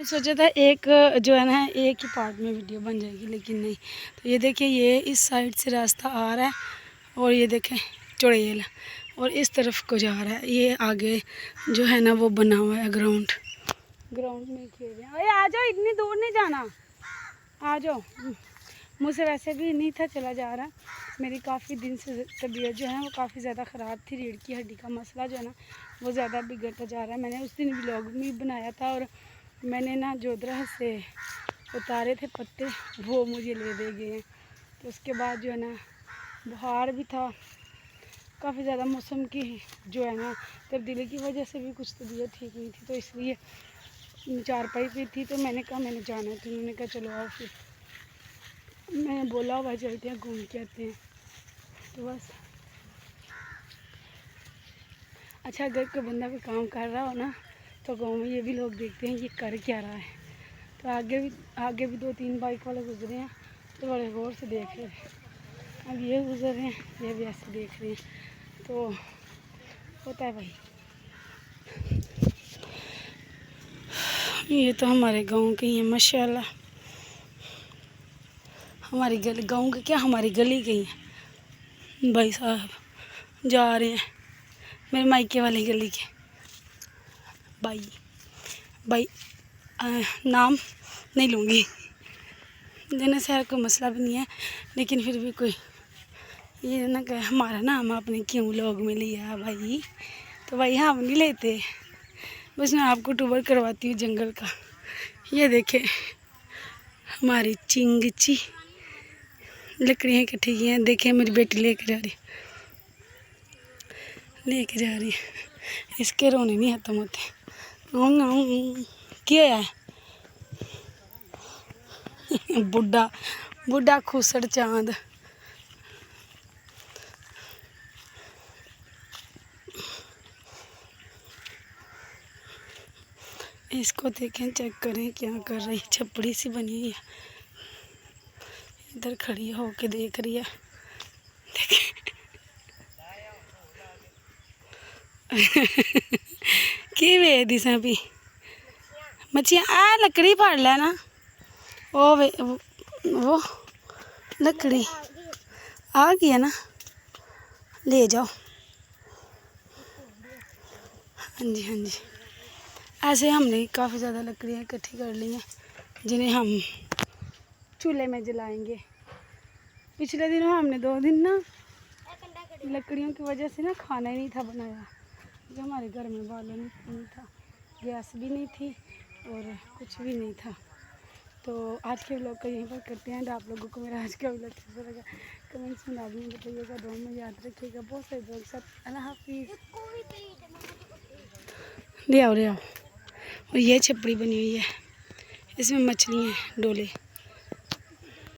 सोचा था एक जो है ना एक ही पार्ट में वीडियो बन जाएगी, लेकिन नहीं। तो ये देखिए, ये इस साइड से रास्ता आ रहा है और ये देखें चुड़ैल, और इस तरफ को जा रहा है। ये आगे जो है ना वो बना हुआ है ग्राउंड में खेल रहे हैं। अरे आ जाओ, इतनी दूर नहीं जाना, आ जाओ। मुझसे वैसे भी नहीं था चला जा रहा, मेरी काफ़ी दिन से तबीयत जो है वो काफ़ी ज़्यादा ख़राब थी। रीढ़ की हड्डी का मसला जो है ना वो ज़्यादा बिगड़ता जा रहा है। मैंने उस दिन व्लॉग भी बनाया था और मैंने ना जो दरख्त से उतारे थे पत्ते वो मुझे ले दे गए हैं। तो उसके बाद जो है ना बुखार भी था, काफ़ी ज़्यादा मौसम की जो है ना तब्दीली की वजह से भी कुछ तबीयत ठीक नहीं थी, तो इसलिए चारपाई पे थी। तो मैंने कहा मैंने जाना है, तो उन्होंने कहा चलो आओ। फिर मैंने बोला हुआ चलते हैं, घूम के आते हैं। तो बस अच्छा, अगर कोई बंदा कोई काम कर रहा हो ना तो गाँव में ये भी लोग देखते हैं ये कर क्या रहा है। तो आगे भी 2-3 बाइक वाले गुजरे हैं तो बड़े गौर से देख रहे हैं। अब ये गुजर रहे हैं, ये भी ऐसे देख रहे हैं। तो होता है भाई। ये तो हमारे गांव के ही है माशाल्लाह। हमारी गली, गांव के क्या हमारी गली के ही है। भाई साहब जा रहे हैं मेरे मायके वाली गली के भाई नाम नहीं लूँगी, देने से कोई मसला भी नहीं है, लेकिन फिर भी कोई ये ना कहे हमारा नाम आपने क्यों लोग में लिया भाई। तो भाई हम नहीं लेते, बस मैं आपको टूर करवाती हूँ जंगल का। ये देखे हमारी चिंगची लकड़ियाँ इकट्ठी की हैं। देखें मेरी बेटी लेके जा रही है। इसके रोने नहीं खत्म होते। क्या है बुढ़ा खुसड़ चांद। इसको देखें, चेक करें क्या कर रही है। छपड़ी सी बनी हुई है, इधर खड़ी होके देख रही है। की वे दी भी मच्छियाँ आ लकड़ी फाड़ लेना। वो लकड़ी आ गई है ना, ले जाओ। हाँ जी, ऐसे हमने काफ़ी ज़्यादा लकड़ियाँ इकट्ठी कर ली हैं जिन्हें हम चूल्हे में जलाएंगे। पिछले दिनों हमने 2 दिन ना लकड़ियों की वजह से ना खाना ही नहीं था बनाया, जो हमारे घर में बालन नहीं था, गैस भी नहीं थी और कुछ भी नहीं था। तो आज के व्लॉग का यहीं पर करते हैं। आप लोगों को मेरा आज का व्लॉग कैसा लगा कमेंट्स में लाजमी बताइएगा। दुआ में याद रखिएगा। बहुत सारे लोग सब अल्लाह हाफिज़। ले आओ। और ये छपड़ी बनी हुई है, इसमें मछली हैं डोले।